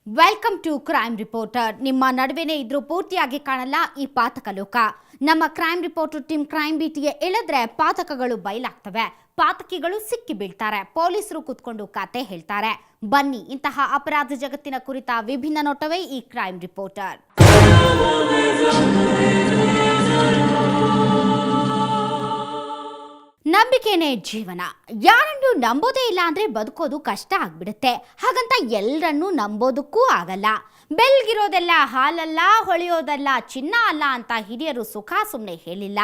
Welcome to crime reporter. ನಿಮ್ಮ ನಡುವೆನೇ ಇದ್ರೂ ಪೂರ್ತಿಯಾಗಿ ಕಾಣಲ್ಲ ಈ ಪಾತಕ ಲೋಕ. ನಮ್ಮ ಕ್ರೈಮ್ ರಿಪೋರ್ಟರ್ ಟೀಮ್ ಕ್ರೈಮ್ ಬೀಟಿಗೆ ಇಳಿದ್ರೆ ಪಾತಕಗಳು ಬಯಲಾಗ್ತವೆ, ಪಾತಕಿಗಳು ಸಿಕ್ಕಿ ಬೀಳ್ತಾರೆ, ಪೊಲೀಸರು ಕೂತ್ಕೊಂಡು ಕತೆ ಹೇಳ್ತಾರೆ. ಬನ್ನಿ, ಇಂತಹ ಅಪರಾಧ ಜಗತ್ತಿನ ಕುರಿತ ವಿಭಿನ್ನ ನೋಟವೇ ಈ ಕ್ರೈಮ್ ರಿಪೋರ್ಟರ್. ನಂಬಿಕೆನೇ ಜೀವನ. ಯಾರನ್ನು ನಂಬೋದೇ ಇಲ್ಲ ಅಂದ್ರೆ ಬದುಕೋದು ಕಷ್ಟ ಆಗ್ಬಿಡುತ್ತೆ. ಹಾಗಂತ ಎಲ್ಲರನ್ನೂ ನಂಬೋದಕ್ಕೂ ಆಗಲ್ಲ. ಬೆಲ್ಗಿರೋದೆಲ್ಲ ಹಾಲಲ್ಲ, ಹೊಳೆಯೋದೆಲ್ಲ ಚಿನ್ನ ಅಲ್ಲ ಅಂತ ಹಿರಿಯರು ಸುಖ ಸುಮ್ಮನೆ ಹೇಳಿಲ್ಲ.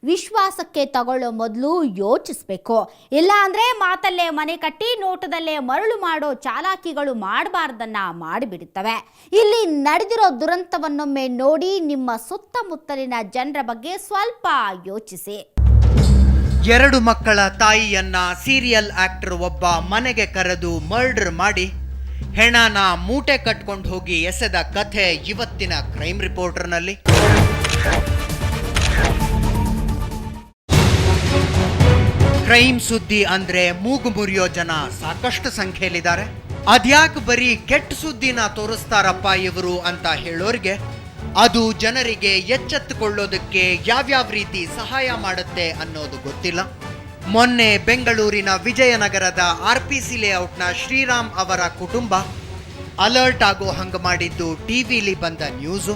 ವಿಶ್ವಾಸಕ್ಕೆ ತಗೊಳ್ಳೋ ಮೊದಲು ಯೋಚಿಸ್ಬೇಕು. ಇಲ್ಲ ಅಂದ್ರೆ ಮಾತಲ್ಲೇ ಮನೆ ಕಟ್ಟಿ ನೋಟದಲ್ಲೇ ಮರಳು ಮಾಡೋ ಚಾಲಾಕಿಗಳು ಮಾಡಬಾರ್ದನ್ನ ಮಾಡಿಬಿಡುತ್ತವೆ. ಇಲ್ಲಿ ನಡೆದಿರೋ ದುರಂತವನ್ನೊಮ್ಮೆ ನೋಡಿ ನಿಮ್ಮ ಸುತ್ತಮುತ್ತಲಿನ ಜನರ ಬಗ್ಗೆ ಸ್ವಲ್ಪ ಯೋಚಿಸಿ. 2 ಮಕ್ಕಳ ತಾಯಿಯನ್ನ ಸೀರಿಯಲ್ ಆಕ್ಟರ್ ಒಬ್ಬ ಮನೆಗೆ ಕರೆದು ಮರ್ಡರ್ ಮಾಡಿ ಹೆಣನ ಮೂಟೆ ಕಟ್ಕೊಂಡು ಹೋಗಿ ಎಸೆದ ಕಥೆ ಇವತ್ತಿನ ಕ್ರೈಮ್ ರಿಪೋರ್ಟರ್ನಲ್ಲಿ. ಕ್ರೈಮ್ ಸುದ್ದಿ ಅಂದ್ರೆ ಮೂಗು ಮುರಿಯೋ ಜನ ಸಾಕಷ್ಟು ಸಂಖ್ಯೆಯಲ್ಲಿದ್ದಾರೆ. ಅದ್ಯಾಕೆ ಬರೀ ಕೆಟ್ಟ ಸುದ್ದಿನ ತೋರಿಸ್ತಾರಪ್ಪ ಇವರು ಅಂತ ಹೇಳೋರಿಗೆ ಅದು ಜನರಿಗೆ ಎಚ್ಚೆತ್ತುಕೊಳ್ಳೋದಕ್ಕೆ ಯಾವ್ಯಾವ ರೀತಿ ಸಹಾಯ ಮಾಡುತ್ತೆ ಅನ್ನೋದು ಗೊತ್ತಿಲ್ಲ. ಮೊನ್ನೆ ಬೆಂಗಳೂರಿನ ವಿಜಯನಗರದ RPC ಲೇಔಟ್ನ ಶ್ರೀರಾಮ್ ಅವರ ಕುಟುಂಬ ಅಲರ್ಟ್ ಆಗೋ ಹಂಗೆ ಮಾಡಿದ್ದು ಟಿವಿಲಿ ಬಂದ ನ್ಯೂಸು.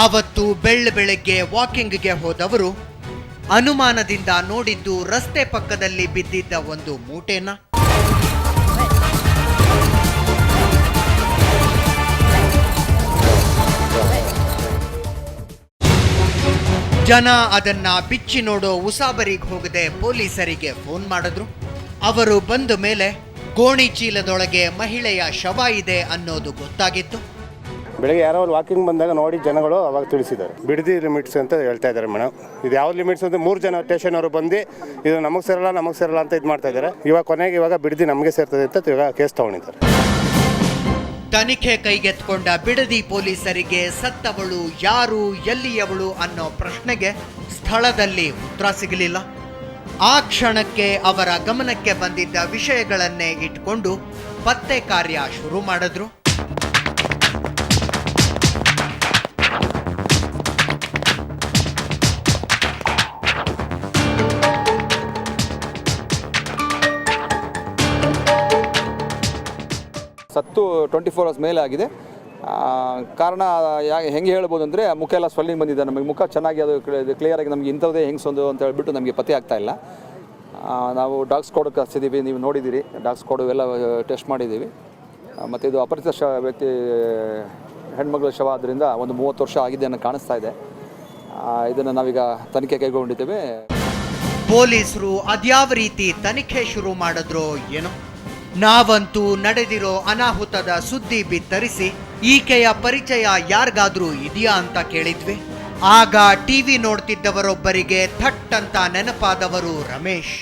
ಆವತ್ತು ಬೆಳಗ್ಗೆ ವಾಕಿಂಗ್ಗೆ ಹೋದವರು ಅನುಮಾನದಿಂದ ನೋಡಿದ್ದು ರಸ್ತೆ ಪಕ್ಕದಲ್ಲಿ ಬಿದ್ದಿದ್ದ ಒಂದು ಮೂಟೆನ. ಜನ ಅದನ್ನ ಬಿಚ್ಚಿ ನೋಡೋ ಉಸಾಬರಿಗೆ ಹೋಗದೆ ಪೊಲೀಸರಿಗೆ ಫೋನ್ ಮಾಡಿದ್ರು. ಅವರು ಬಂದ ಮೇಲೆ ಗೋಣಿ ಚೀಲದೊಳಗೆ ಮಹಿಳೆಯ ಶವ ಇದೆ ಅನ್ನೋದು ಗೊತ್ತಾಗಿತ್ತು. ಬೆಳಗ್ಗೆ ಯಾರೋ ವಾಕಿಂಗ್ ಬಂದಾಗ ನೋಡಿ ಜನಗಳು ಅವಾಗ ತಿಳಿಸಿದ್ದಾರೆ. ಬಿಡದಿ ಲಿಮಿಟ್ಸ್ ಅಂತ ಹೇಳ್ತಾ ಇದ್ದಾರೆ ಮೇಡಮ್. ಇದು ಯಾವ ಲಿಮಿಟ್ಸ್ ಅಂತ 3 ಜನ ಸ್ಟೇಷನ್ ಅವರು ಬಂದು ಇದು ನಮಗೆ ಸೇರಲ್ಲ ಅಂತ ಇದು ಮಾಡ್ತಾ ಇದ್ದಾರೆ. ಇವಾಗ ಬಿಡದಿ ನಮಗೆ ಸೇರ್ತದೆ ಅಂತ ಇವಾಗ ಕೇಸ್ ತಗೊಂಡಿದ್ದಾರೆ. ತನಿಖೆ ಕೈಗೆತ್ಕೊಂಡ ಬಿಡದಿ ಪೊಲೀಸರಿಗೆ ಸತ್ತವಳು ಯಾರು, ಎಲ್ಲಿಯವಳು ಅನ್ನೋ ಪ್ರಶ್ನೆಗೆ ಸ್ಥಳದಲ್ಲಿ ಉತ್ತರ ಸಿಗಲಿಲ್ಲ. ಆ ಕ್ಷಣಕ್ಕೆ ಅವರ ಗಮನಕ್ಕೆ ಬಂದಿದ್ದ ವಿಷಯಗಳನ್ನೇ ಇಟ್ಕೊಂಡು ಪತ್ತೆ ಕಾರ್ಯ ಶುರು ಮಾಡಿದ್ರು. ಸತ್ತು 24 hours ಮೇಲೆ ಆಗಿದೆ. ಕಾರಣ ಹೆಂಗೆ ಹೇಳ್ಬೋದು ಅಂದರೆ ಮುಖ ಎಲ್ಲ ಸ್ವೆಲ್ಲಿಂಗ್ ಬಂದಿದೆ. ನಮಗೆ ಮುಖ ಚೆನ್ನಾಗಿ ಅದು ಕ್ಲಿಯರಾಗಿ ನಮಗೆ ಇಂಥದ್ದೇ ಹೆಂಗ್ಸೊಂದು ಅಂತ ಹೇಳ್ಬಿಟ್ಟು ನಮಗೆ ಪತ್ತೆ ಆಗ್ತಾ ಇಲ್ಲ. ನಾವು ಡಾಗ್ ಸ್ಕ್ವಾಡ್ಗೆ ಕಳಿಸಿದ್ದೀವಿ, ನೀವು ನೋಡಿದ್ದೀರಿ. ಡಾಗ್ ಸ್ಕ್ವಾಡು ಎಲ್ಲ ಟೆಸ್ಟ್ ಮಾಡಿದ್ದೀವಿ. ಮತ್ತು ಇದು ಅಪರಿಚಿತ ವ್ಯಕ್ತಿ ಹೆಣ್ಮಗಳ ಶವ ಆದ್ದರಿಂದ ಒಂದು 30 ವರ್ಷ ಆಗಿದೆ ಅನ್ನೋ ಕಾಣಿಸ್ತಾ ಇದೆ. ಇದನ್ನು ನಾವೀಗ ತನಿಖೆ ಕೈಗೊಂಡಿದ್ದೇವೆ. ಪೊಲೀಸರು ಅದ್ಯಾವ ರೀತಿ ತನಿಖೆ ಶುರು ಮಾಡಿದ್ರೋ ಏನೋ. ನಾವಂತೂ ನಡೆದಿರೋ ಅನಾಹುತದ ಸುದ್ದಿ ಬಿತ್ತರಿಸಿ ಈಕೆಯ ಪರಿಚಯ ಯಾರಿಗಾದ್ರೂ ಇದೆಯಾ ಅಂತ ಕೇಳಿದ್ವಿ. ಆಗ ಟಿವಿ ನೋಡ್ತಿದ್ದವರೊಬ್ಬರಿಗೆ ಥಟ್ ಅಂತ ನೆನಪಾದವರು ರಮೇಶ್.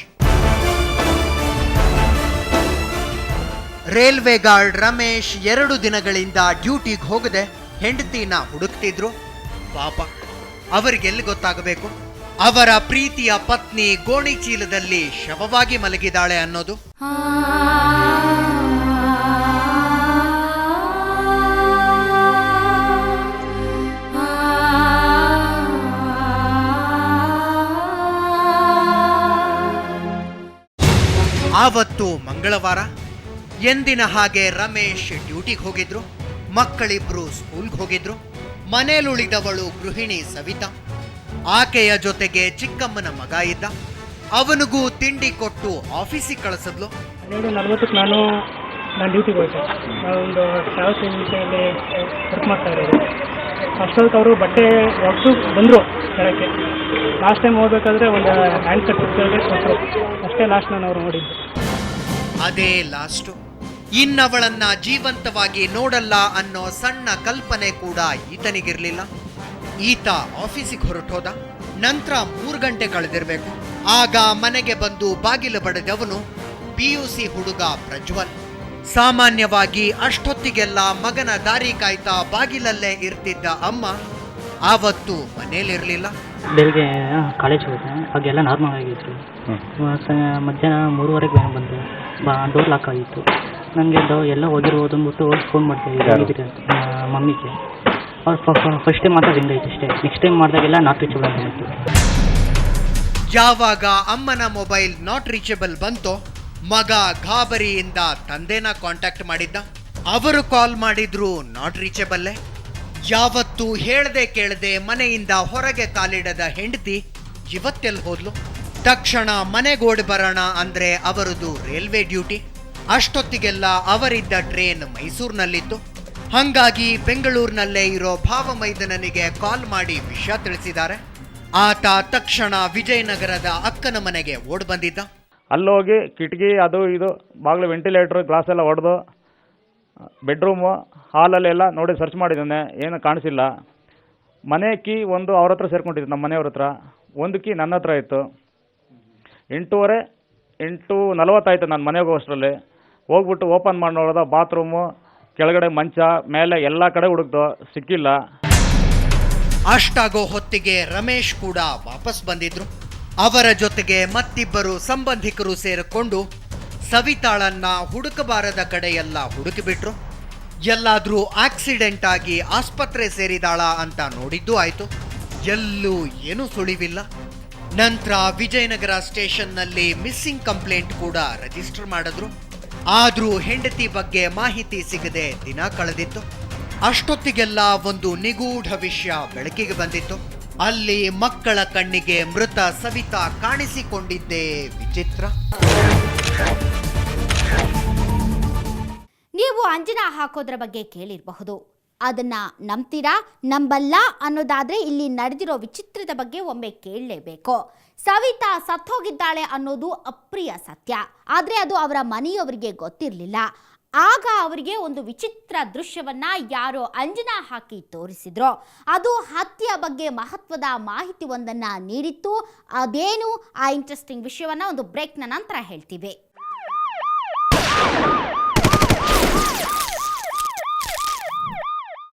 ರೈಲ್ವೆ ಗಾರ್ಡ್ ರಮೇಶ್ 2 ದಿನಗಳಿಂದ ಡ್ಯೂಟಿಗೆ ಹೋಗದೆ ಹೆಂಡತಿನ ಹುಡುಕ್ತಿದ್ರು. ಪಾಪ, ಅವರಿಗೆಲ್ಲಿ ಗೊತ್ತಾಗಬೇಕು ಅವರ ಪ್ರೀತಿಯ ಪತ್ನಿ ಗೋಣಿ ಚೀಲದಲ್ಲಿ ಶವವಾಗಿ ಮಲಗಿದಾಳೆ ಅನ್ನೋದು. ಆವತ್ತು ಮಂಗಳವಾರ. ಎಂದಿನ ಹಾಗೆ ರಮೇಶ್ ಡ್ಯೂಟಿಗೆ ಹೋಗಿದ್ರು. ಮಕ್ಕಳಿಬ್ರು ಸ್ಕೂಲ್ಗೆ ಹೋಗಿದ್ರು. ಮನೇಲುಳಿದವಳು ಗೃಹಿಣಿ ಸವಿತಾ. ಆಕೆಯ ಜೊತೆಗೆ ಚಿಕ್ಕಮ್ಮನ ಮಗ ಇದ್ದ. ಅವನಿಗೂ ತಿಂಡಿ ಕೊಟ್ಟು ಆಫೀಸಿಗೆ ಕಳಿಸಿದ್ಲು. 12:40 ನಾನು ಡ್ಯೂಟಿಗೆ ಹೋಯ್ತೆ. ನಾವೊಂದು ಟ್ರಾವೆಲ್ಸ್ ಏಜೆನ್ಸಿಯಲ್ಲಿ ವರ್ಕ್ ಮಾಡ್ತಾ ಇರೋದು. ಅಷ್ಟೊತ್ತು ಅವರು ಬಟ್ಟೆ ಒಟ್ಟು ಬಂದರು ಕೆಳಕ್ಕೆ. ಲಾಸ್ಟ್ ಟೈಮ್ ಹೋಗ್ಬೇಕಾದ್ರೆ ಒಂದು ಹ್ಯಾಂಡ್ ಸರ್ಟಿಫಿಕೇಟ್ ಕೊಟ್ಟರು. ಅಷ್ಟೇ ಲಾಸ್ಟ್ ನಾನು ಅವ್ರು ನೋಡಿದ್ದು. ಅದೇ ಲಾಸ್ಟು. ಇನ್ನವಳನ್ನ ಜೀವಂತವಾಗಿ ನೋಡಲ್ಲ ಅನ್ನೋ ಸಣ್ಣ ಕಲ್ಪನೆ ಕೂಡ ಈತನಿಗಿರ್ಲಿಲ್ಲ. ಈತ ಆಫೀಸಿಗೆ ಹೊರಟೋದ. ನಂತರ 3 ಗಂಟೆ ಕಳೆದಿರಬೇಕು. ಆಗ ಮನೆಗೆ ಬಂದು ಬಾಗಿಲು ಬಡಿದವನು PUC ಹುಡುಗ ಪ್ರಜ್ವಲ್. ಸಾಮಾನ್ಯವಾಗಿ ಅಷ್ಟೊತ್ತಿಗೆಲ್ಲ ಮಗನ ದಾರಿ ಕಾಯ್ತಾ ಬಾಗಿಲಲ್ಲೇ ಇರ್ತಿದ್ದ ಅಮ್ಮ ಆವತ್ತು ಮನೇಲಿರಲಿಲ್ಲ. ಬೆಳಿಗ್ಗೆ ಕಾಲೇಜ್ ಹೋದೆ, ಹಾಗೆಲ್ಲ ನಾರ್ಮಲ್ ಆಗಿತ್ತು. ಮಧ್ಯಾಹ್ನ 3:30ಗೆ ಬಂದು ಡೋರ್ ಲಾಕ್ ಆಗಿತ್ತು. ನನಗೆ ಎಲ್ಲ ಹೋಗಿರ್ಬೋದು ಅಂದ್ಬಿಟ್ಟು ಫೋನ್ ಮಾಡ್ತಾಯಿದ್ದೀವಿ ಹೋಗಿದ್ದೀರಿ ಅಂತ ಮಮ್ಮಿಗೆ. ಅವ್ರು ಫಸ್ಟ್ ಟೈಮ್ ಮಾತ್ರ ರಿಂಗ್ ಆಯ್ತು ಅಷ್ಟೇ. ನೆಕ್ಸ್ಟ್ ಟೈಮ್ ಮಾಡಿದಾಗೆಲ್ಲ ನಾಟ್ ರೀಚಬಲ್ ಅಂತ ಬಂತು. ಯಾವಾಗ ಅಮ್ಮನ ಮೊಬೈಲ್ ನಾಟ್ ರೀಚಬಲ್ ಬಂತೋ ಮಗ ಗಾಬರಿಯಿಂದ ತಂದೆನ ಕಾಂಟ್ಯಾಕ್ಟ್ ಮಾಡಿದ್ದ. ಅವರು ಕಾಲ್ ಮಾಡಿದ್ರು ನಾಟ್ ರೀಚಬಲ್ಲೇ. ಯಾವತ್ತೂ ಹೇಳ್ದೆ ಕೇಳದೆ ಮನೆಯಿಂದ ಹೊರಗೆ ಕಾಲಿಡದ ಹೆಂಡತಿ ಇವತ್ತೆಲ್ಲಿ ಹೋದ್ಲು? ತಕ್ಷಣ ಮನೆಗೋಡ್ ಬರೋಣ ಅಂದ್ರೆ ಅವರದು ರೈಲ್ವೆ ಡ್ಯೂಟಿ. ಅಷ್ಟೊತ್ತಿಗೆಲ್ಲ ಅವರಿದ್ದ ಟ್ರೇನ್ ಮೈಸೂರಿನಲ್ಲಿತ್ತು. ಹಂಗಾಗಿ ಬೆಂಗಳೂರಿನಲ್ಲೇ ಇರೋ ಭಾವಮೈದನನಿಗೆ ಕಾಲ್ ಮಾಡಿ ವಿಷಯ ತಿಳಿಸಿದ್ದಾರೆ. ಆತ ತಕ್ಷಣ ವಿಜಯನಗರದ ಅಕ್ಕನ ಮನೆಗೆ ಓಡ್ ಬಂದಿದ್ದ. ಅಲ್ಲೋಗಿ ಕಿಟಕಿ ಅದು ಇದು ಬಾಗಿಲು ವೆಂಟಿಲೇಟ್ರು ಗ್ಲಾಸ್ ಎಲ್ಲ ಹೊಡೆದು ಬೆಡ್ರೂಮು ಹಾಲಲ್ಲೆಲ್ಲ ನೋಡಿ ಸರ್ಚ್ ಮಾಡಿದ್ದಾನೆ, ಏನು ಕಾಣಿಸಿಲ್ಲ. ಮನೆ ಕೀ ಒಂದು ಅವ್ರ ಹತ್ರ ಸೇರ್ಕೊಂಡಿತ್ತು, ನಮ್ಮ ಮನೆಯವ್ರ ಹತ್ರ. ಒಂದು ಕೀ ನನ್ನ ಹತ್ರ ಇತ್ತು. 8:40 ಆಯಿತು ನಾನು ಮನೆಗೆ ಹೋಗೋಷ್ಟರಲ್ಲಿ. ಹೋಗ್ಬಿಟ್ಟು ಓಪನ್ ಮಾಡಿ ನೋಡಿದ ಬಾತ್ರೂಮು ಕೆಳಗಡೆ ಮಂಚ ಮೇಲೆ ಎಲ್ಲ ಕಡೆ ಹುಡುಕ್ದು, ಸಿಕ್ಕಿಲ್ಲ. ಅಷ್ಟಾಗೋ ಹೊತ್ತಿಗೆ ರಮೇಶ್ ಕೂಡ ವಾಪಸ್ ಬಂದಿದ್ರು. ಅವರ ಜೊತೆಗೆ ಮತ್ತಿಬ್ಬರು ಸಂಬಂಧಿಕರು ಸೇರಿಕೊಂಡು ಸವಿತಾಳನ್ನ ಹುಡುಕಬಾರದ ಕಡೆಯೆಲ್ಲ ಹುಡುಕಿಬಿಟ್ರು. ಎಲ್ಲಾದ್ರೂ ಆಕ್ಸಿಡೆಂಟ್ ಆಗಿ ಆಸ್ಪತ್ರೆ ಸೇರಿದಾಳ ಅಂತ ನೋಡಿದ್ದು ಆಯ್ತು. ಎಲ್ಲೂ ಏನೂ ಸುಳಿವಿಲ್ಲ. ನಂತರ ವಿಜಯನಗರ ಸ್ಟೇಷನ್ನಲ್ಲಿ ಮಿಸ್ಸಿಂಗ್ ಕಂಪ್ಲೇಂಟ್ ಕೂಡ ರಿಜಿಸ್ಟರ್ ಮಾಡಿದ್ರು. ಆದ್ರೂ ಹೆಂಡತಿ ಬಗ್ಗೆ ಮಾಹಿತಿ ಸಿಗದೆ ದಿನ ಕಳೆದಿತ್ತು. ಅಷ್ಟೊತ್ತಿಗೆಲ್ಲ ಒಂದು ನಿಗೂಢ ವಿಷಯ ಬೆಳಕಿಗೆ ಬಂದಿತ್ತು. ಅಲ್ಲಿ ಮಕ್ಕಳ ಕಣ್ಣಿಗೆ ಮೃತ ಸವಿತಾ ಕಾಣಿಸಿಕೊಂಡಿದ್ದೇ ವಿಚಿತ್ರ. ನೀವು ಅಂಜನಾ ಹಾಕೋದ್ರ ಬಗ್ಗೆ ಕೇಳಿರಬಹುದು. ಅದನ್ನ ನಂಬ್ತೀರಾ ನಂಬಲ್ಲ ಅನ್ನೋದಾದ್ರೆ ಇಲ್ಲಿ ನಡೆದಿರೋ ವಿಚಿತ್ರದ ಬಗ್ಗೆ ಒಮ್ಮೆ ಕೇಳಲೇಬೇಕು. ಸವಿತಾ ಸತ್ತೋಗಿದ್ದಾಳೆ ಅನ್ನೋದು ಅಪ್ರಿಯ ಸತ್ಯ. ಆದರೆ ಅದು ಅವರ ಮನೆಯವರಿಗೆ ಗೊತ್ತಿರಲಿಲ್ಲ. ಆಗ ಅವರಿಗೆ ಒಂದು ವಿಚಿತ್ರ ದೃಶ್ಯವನ್ನ ಯಾರೋ ಅಂಜನಾ ಹಾಕಿ ತೋರಿಸಿದ್ರು. ಅದು ಹತ್ಯೆಯ ಬಗ್ಗೆ ಮಹತ್ವದ ಮಾಹಿತಿ ಒಂದನ್ನ ನೀಡಿತ್ತು. ಅದೇನು ಆ ಇಂಟ್ರೆಸ್ಟಿಂಗ್ ವಿಷಯವನ್ನ ಒಂದು ಬ್ರೇಕ್ನ ನಂತರ ಹೇಳ್ತೀವಿ.